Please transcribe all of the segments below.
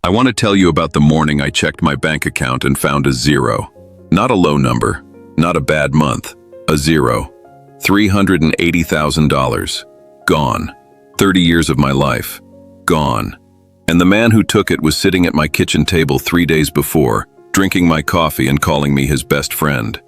I want to tell you about the morning I checked my bank account and found a zero. Not a low number, not a bad month, a zero. $380,000. Gone. 30 years of my life. Gone. And the man who took it was sitting at my kitchen table 3 days before, drinking my coffee and calling me his best friend.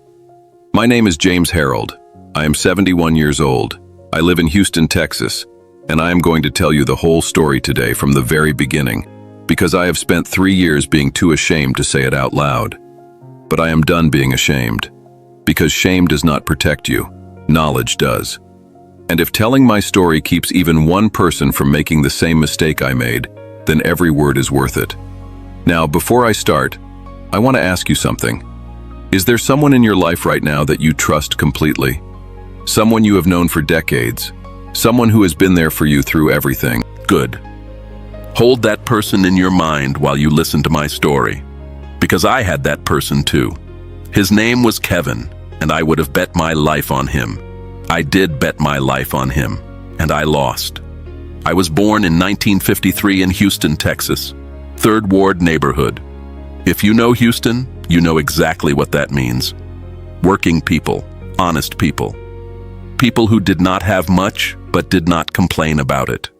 My name is James Harold. I am 71 years old. I live in Houston, Texas, and I am going to tell you the whole story today from the very beginning, because I have spent 3 years being too ashamed to say it out loud. But I am done being ashamed, because shame does not protect you, knowledge does. And if telling my story keeps even one person from making the same mistake I made, then every word is worth it. Now, before I start, I want to ask you something. Is there someone in your life right now that you trust completely? Someone you have known for decades? Someone who has been there for you through everything? Good. Hold that person in your mind while you listen to my story, because I had that person too. His name was Kevin, and I would have bet my life on him. I did bet my life on him, and I lost. I was born in 1953 in Houston, Texas, 3rd Ward neighborhood. If you know Houston, you know exactly what that means. Working people, honest people. People who did not have much, but did not complain about it.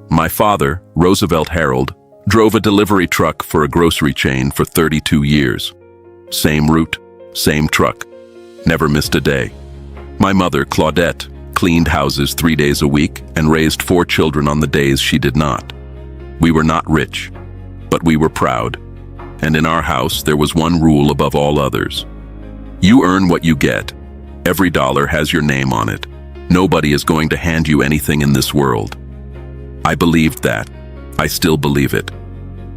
My father, Roosevelt Harold, drove a delivery truck for a grocery chain for 32 years. Same route, same truck. Never missed a day. My mother, Claudette, cleaned houses 3 days a week and raised 4 children on the days she did not. We were not rich, but we were proud. And in our house, there was one rule above all others. You earn what you get. Every dollar has your name on it. Nobody is going to hand you anything in this world. I believed that. I still believe it.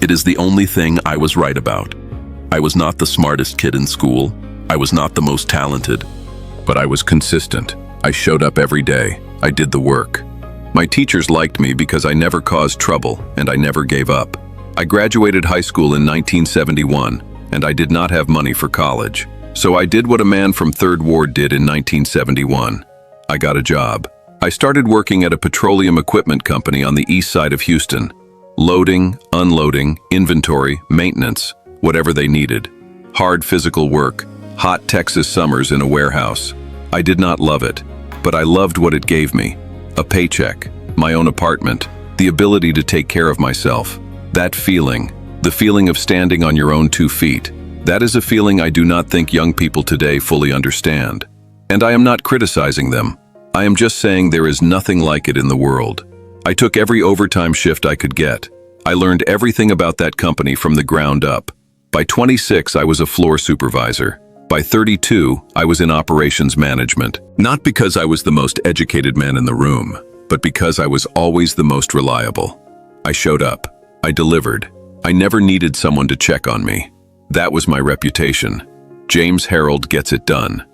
It is the only thing I was right about. I was not the smartest kid in school. I was not the most talented. But I was consistent. I showed up every day. I did the work. My teachers liked me because I never caused trouble and I never gave up. I graduated high school in 1971, and I did not have money for college. So I did what a man from 3rd Ward did in 1971. I got a job. I started working at a petroleum equipment company on the east side of Houston. Loading, unloading, inventory, maintenance, whatever they needed. Hard physical work, hot Texas summers in a warehouse. I did not love it, but I loved what it gave me. A paycheck, my own apartment, the ability to take care of myself. That feeling, the feeling of standing on your own 2 feet, that is a feeling I do not think young people today fully understand. And I am not criticizing them. I am just saying there is nothing like it in the world. I took every overtime shift I could get. I learned everything about that company from the ground up. By 26, I was a floor supervisor. By 32, I was in operations management. Not because I was the most educated man in the room, but because I was always the most reliable. I showed up. I delivered. I never needed someone to check on me. That was my reputation. James Harold gets it done.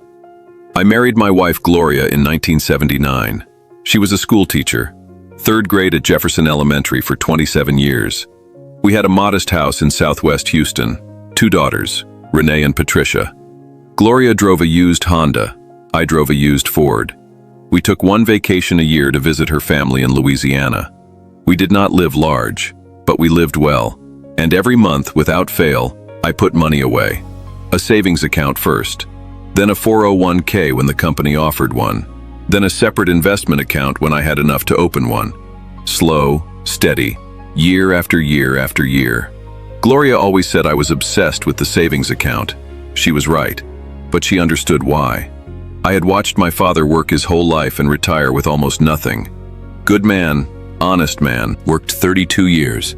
I married my wife Gloria in 1979. She was a school teacher, 3rd grade at Jefferson Elementary for 27 years. We had a modest house in southwest Houston, 2 daughters, Renee and Patricia. Gloria drove a used Honda. I drove a used Ford. We took 1 vacation a year to visit her family in Louisiana. We did not live large, but we lived well. And every month, without fail, I put money away. A savings account first, then a 401k when the company offered one, then a separate investment account when I had enough to open one. Slow, steady, year after year after year. Gloria always said I was obsessed with the savings account. She was right, but she understood why. I had watched my father work his whole life and retire with almost nothing. Good man, honest man, worked 32 years.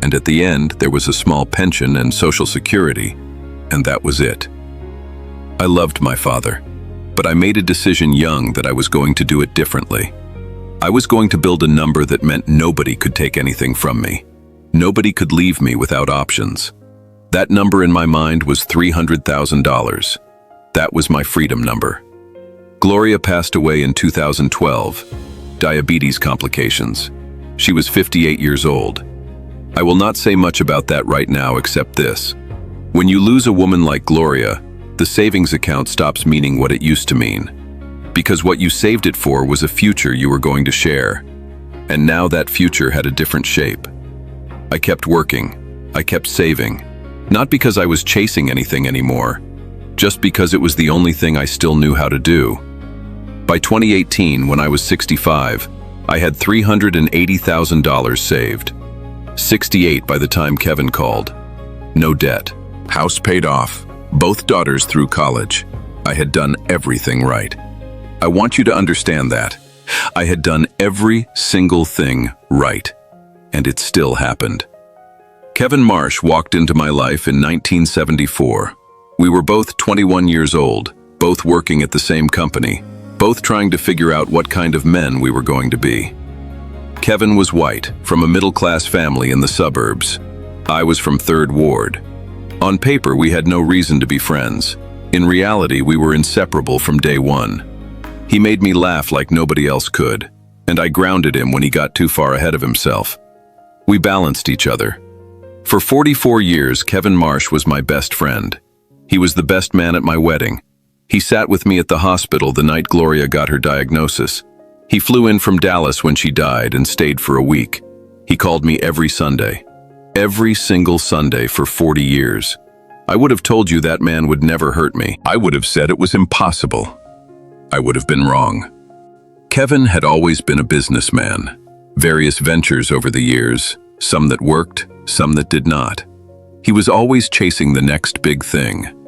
And at the end, there was a small pension and Social Security, and that was it. I loved my father, but I made a decision young that I was going to do it differently. I was going to build a number that meant nobody could take anything from me. Nobody could leave me without options. That number in my mind was $300,000. That was my freedom number. Gloria passed away in 2012, diabetes complications. She was 58 years old. I will not say much about that right now except this. When you lose a woman like Gloria, the savings account stops meaning what it used to mean. Because what you saved it for was a future you were going to share. And now that future had a different shape. I kept working. I kept saving, not because I was chasing anything anymore, just because it was the only thing I still knew how to do. By 2018, when I was 65, I had $380,000 saved. 68 by the time Kevin called. No debt. House paid off. Both daughters through college. I had done everything right. I want you to understand that. I had done every single thing right. And it still happened. Kevin Marsh walked into my life in 1974. We were both 21 years old, both working at the same company, both trying to figure out what kind of men we were going to be. Kevin was white, from a middle-class family in the suburbs. I was from 3rd Ward. On paper, we had no reason to be friends. In reality, we were inseparable from day one. He made me laugh like nobody else could, and I grounded him when he got too far ahead of himself. We balanced each other. For 44 years, Kevin Marsh was my best friend. He was the best man at my wedding. He sat with me at the hospital the night Gloria got her diagnosis. He flew in from Dallas when she died and stayed for a week. He called me every Sunday. Every single Sunday for 40 years. I would have told you that man would never hurt me. I would have said it was impossible. I would have been wrong. Kevin had always been a businessman. Various ventures over the years, some that worked, some that did not. He was always chasing the next big thing.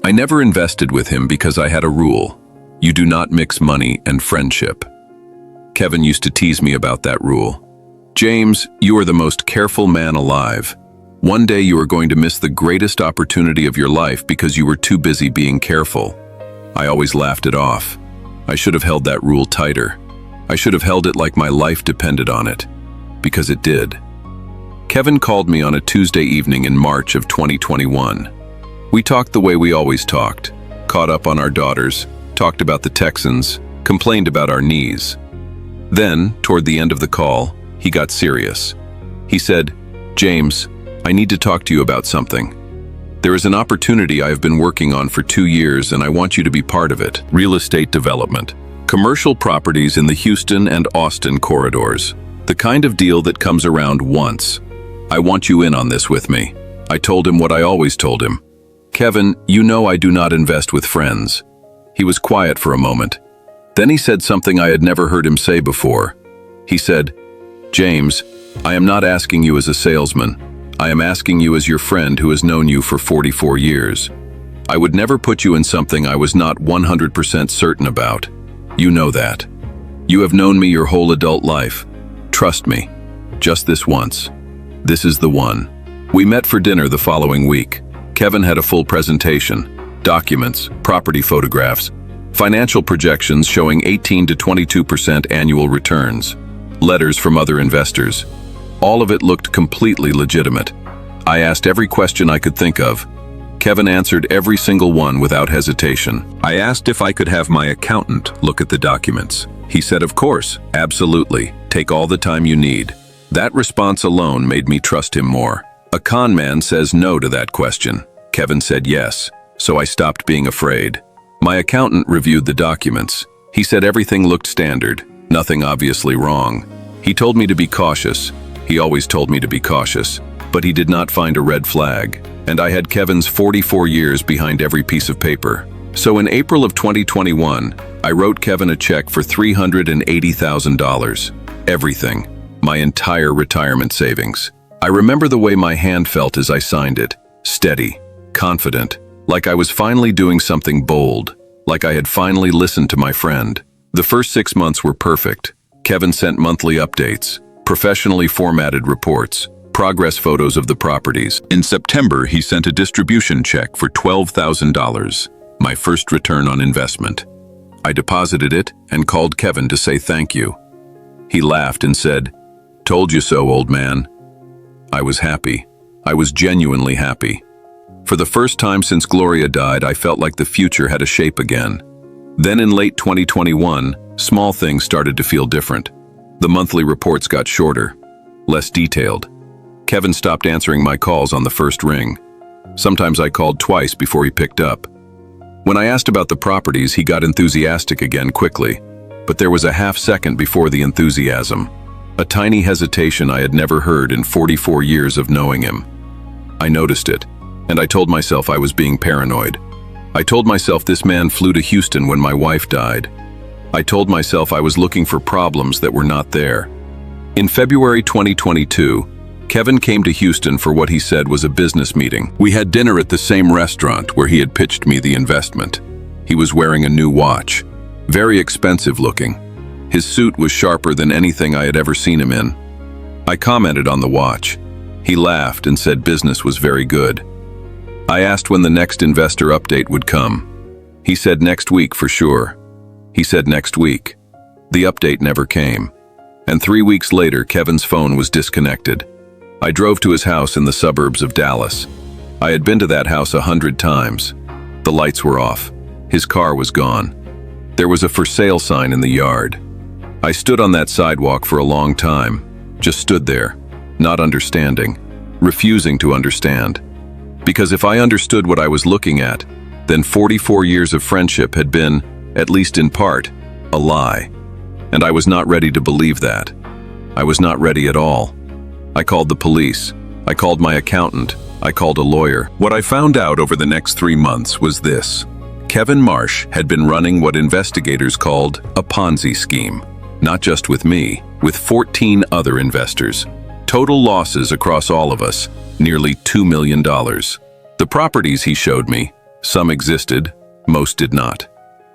I never invested with him because I had a rule. You do not mix money and friendship. Kevin used to tease me about that rule. James, you are the most careful man alive. One day you are going to miss the greatest opportunity of your life because you were too busy being careful. I always laughed it off. I should have held that rule tighter. I should have held it like my life depended on it. Because it did. Kevin called me on a Tuesday evening in March of 2021. We talked the way we always talked. Caught up on our daughters, talked about the Texans, complained about our knees. Then, toward the end of the call, he got serious. He said, "James, I need to talk to you about something. There is an opportunity I have been working on for 2 years and I want you to be part of it. Real estate development. Commercial properties in the Houston and Austin corridors. The kind of deal that comes around once. I want you in on this with me." I told him what I always told him. "Kevin, you know I do not invest with friends." He was quiet for a moment. Then he said something I had never heard him say before. He said, "James, I am not asking you as a salesman. I am asking you as your friend who has known you for 44 years. I would never put you in something I was not 100% certain about. You know that. You have known me your whole adult life. Trust me. Just this once. This is the one." We met for dinner the following week. Kevin had a full presentation, documents, property photographs, financial projections showing 18 to 22% annual returns, letters from other investors. All of it looked completely legitimate. I asked every question I could think of. Kevin answered every single one without hesitation. I asked if I could have my accountant look at the documents. He said, "Of course, absolutely. Take all the time you need." That response alone made me trust him more. A con man says no to that question. Kevin said yes, so I stopped being afraid. My accountant reviewed the documents. He said everything looked standard, nothing obviously wrong. He told me to be cautious. He always told me to be cautious, but he did not find a red flag, and I had Kevin's 44 years behind every piece of paper. So in April of 2021, I wrote Kevin a check for $380,000. Everything. My entire retirement savings. I remember the way my hand felt as I signed it. Steady, confident, like I was finally doing something bold, like I had finally listened to my friend. The first 6 months were perfect. Kevin sent monthly updates, professionally formatted reports, progress photos of the properties. In September, he sent a distribution check for $12,000, my first return on investment. I deposited it and called Kevin to say thank you. He laughed and said, "Told you so, old man." I was happy. I was genuinely happy. For the first time since Gloria died, I felt like the future had a shape again. Then in late 2021, small things started to feel different. The monthly reports got shorter, less detailed. Kevin stopped answering my calls on the first ring. Sometimes I called twice before he picked up. When I asked about the properties, he got enthusiastic again quickly, but there was a half second before the enthusiasm. A tiny hesitation I had never heard in 44 years of knowing him. I noticed it, and I told myself I was being paranoid. I told myself this man flew to Houston when my wife died. I told myself I was looking for problems that were not there. In February 2022, Kevin came to Houston for what he said was a business meeting. We had dinner at the same restaurant where he had pitched me the investment. He was wearing a new watch, very expensive looking. His suit was sharper than anything I had ever seen him in. I commented on the watch. He laughed and said business was very good. I asked when the next investor update would come. He said next week for sure. He said next week. The update never came. And 3 weeks later, Kevin's phone was disconnected. I drove to his house in the suburbs of Dallas. I had been to that house 100 times. The lights were off. His car was gone. There was a for sale sign in the yard. I stood on that sidewalk for a long time, just stood there, not understanding, refusing to understand. Because if I understood what I was looking at, then 44 years of friendship had been, at least in part, a lie. And I was not ready to believe that. I was not ready at all. I called the police. I called my accountant. I called a lawyer. What I found out over the next 3 months was this. Kevin Marsh had been running what investigators called a Ponzi scheme. Not just with me, with 14 other investors. Total losses across all of us, nearly $2 million. The properties he showed me, some existed, most did not.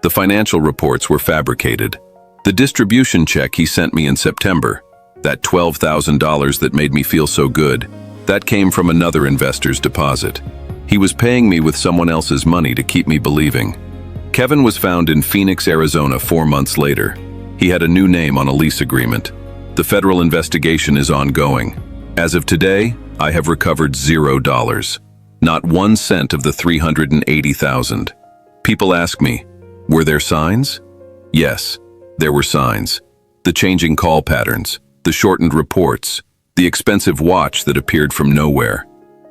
The financial reports were fabricated. The distribution check he sent me in September, that $12,000 that made me feel so good, that came from another investor's deposit. He was paying me with someone else's money to keep me believing. Kevin was found in Phoenix, Arizona 4 months later. He had a new name on a lease agreement. The federal investigation is ongoing. As of today, I have recovered $0. Not 1 cent of the $380,000. People ask me, were there signs? Yes, there were signs. The changing call patterns, the shortened reports, the expensive watch that appeared from nowhere.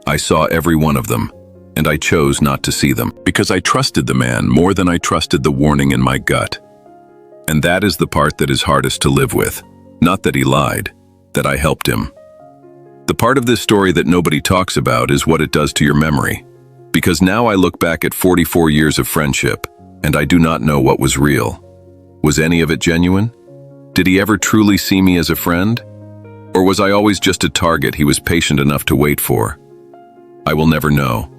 I saw every one of them, and I chose not to see them because I trusted the man more than I trusted the warning in my gut. And that is the part that is hardest to live with. Not that he lied, that I helped him. The part of this story that nobody talks about is what it does to your memory. Because now I look back at 44 years of friendship, and I do not know what was real. Was any of it genuine? Did he ever truly see me as a friend? Or was I always just a target he was patient enough to wait for? I will never know.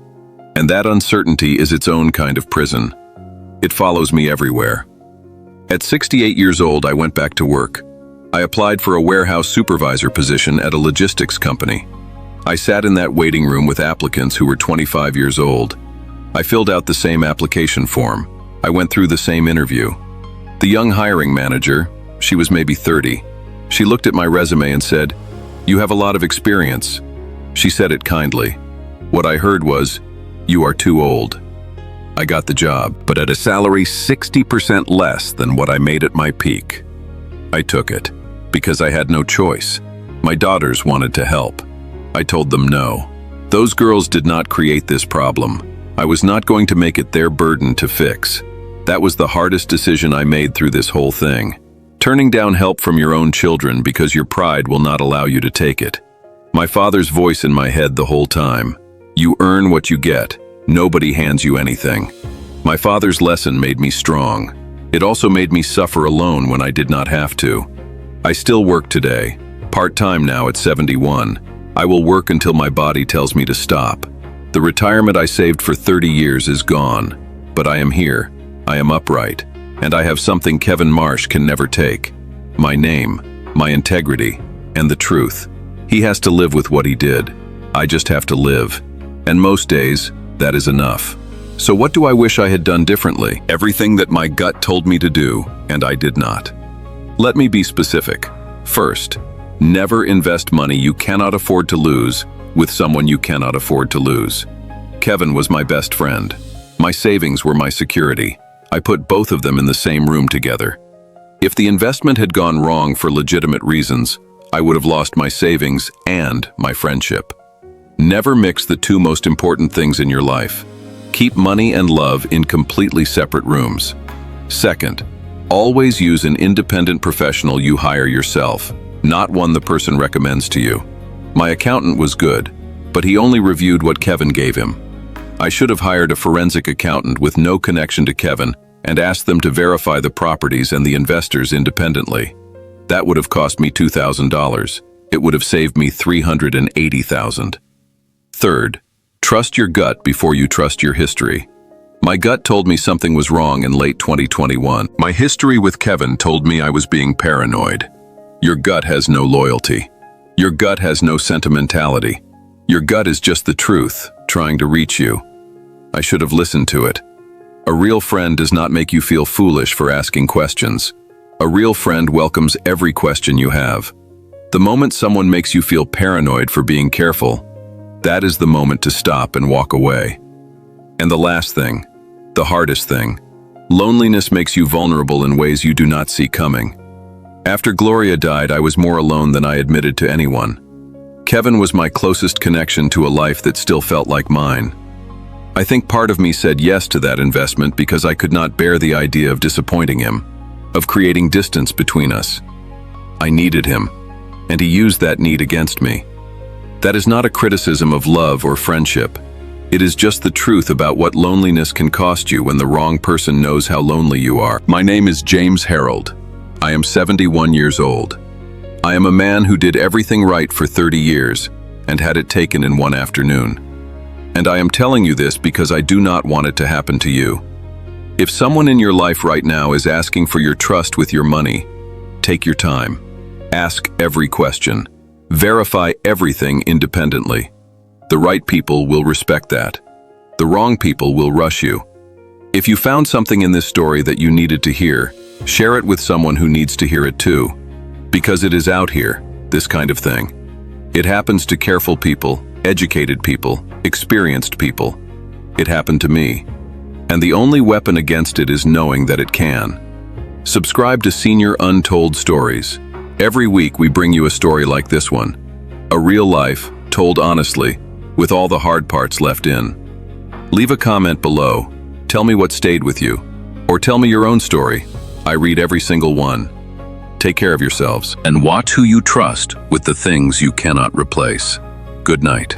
And that uncertainty is its own kind of prison. It follows me everywhere. At 68 years old, I went back to work. I applied for a warehouse supervisor position at a logistics company. I sat in that waiting room with applicants who were 25 years old. I filled out the same application form. I went through the same interview. The young hiring manager, she was maybe 30. She looked at my resume and said, "You have a lot of experience." She said it kindly. What I heard was, "You are too old." I got the job, but at a salary 60% less than what I made at my peak. I took it, because I had no choice. My daughters wanted to help. I told them no. Those girls did not create this problem. I was not going to make it their burden to fix. That was the hardest decision I made through this whole thing. Turning down help from your own children because your pride will not allow you to take it. My father's voice in my head the whole time. You earn what you get. Nobody hands you anything. My father's lesson made me strong. It also made me suffer alone when I did not have to. I still work today, part-time now at 71. I will work until my body tells me to stop. The retirement I saved for 30 years is gone, but I am here, I am upright, and I have something Kevin Marsh can never take. My name, my integrity, and the truth. He has to live with what he did. I just have to live. And most days, that is enough. So what do I wish I had done differently? Everything that my gut told me to do, and I did not. Let me be specific. First, never invest money you cannot afford to lose with someone you cannot afford to lose. Kevin was my best friend. My savings were my security. I put both of them in the same room together. If the investment had gone wrong for legitimate reasons, I would have lost my savings and my friendship. Never mix the two most important things in your life. Keep money and love in completely separate rooms. Second, always use an independent professional you hire yourself, not one the person recommends to you. My accountant was good. but he only reviewed what Kevin gave him. I should have hired a forensic accountant with no connection to Kevin and asked them to verify the properties and the investors independently. That would have cost me $2,000. It would have saved me $380,000. Third, trust your gut before you trust your history. My gut told me something was wrong in late 2021. My history with Kevin told me I was being paranoid. Your gut has no loyalty. Your gut has no sentimentality. Your gut is just the truth, trying to reach you. I should have listened to it. A real friend does not make you feel foolish for asking questions. A real friend welcomes every question you have. The moment someone makes you feel paranoid for being careful, that is the moment to stop and walk away. And the last thing, the hardest thing, loneliness makes you vulnerable in ways you do not see coming. After Gloria died, I was more alone than I admitted to anyone. Kevin was my closest connection to a life that still felt like mine. I think part of me said yes to that investment because I could not bear the idea of disappointing him, of creating distance between us. I needed him, and he used that need against me. That is not a criticism of love or friendship. It is just the truth about what loneliness can cost you when the wrong person knows how lonely you are. My name is James Harold. I am 71 years old. I am a man who did everything right for 30 years and had it taken in one afternoon. And I am telling you this because I do not want it to happen to you. If someone in your life right now is asking for your trust with your money, take your time. Ask every question. Verify everything independently. The right people will respect that. The wrong people will rush you. If you found something in this story that you needed to hear, share it with someone who needs to hear it too. Because it is out here, this kind of thing. It happens to careful people, educated people, experienced people. It happened to me. And the only weapon against it is knowing that it can. Subscribe to Senior Untold Stories. Every week we bring you a story like this one. A real life, told honestly, with all the hard parts left in. Leave a comment below. Tell me what stayed with you. Or tell me your own story. I read every single one. Take care of yourselves and watch who you trust with the things you cannot replace. Good night.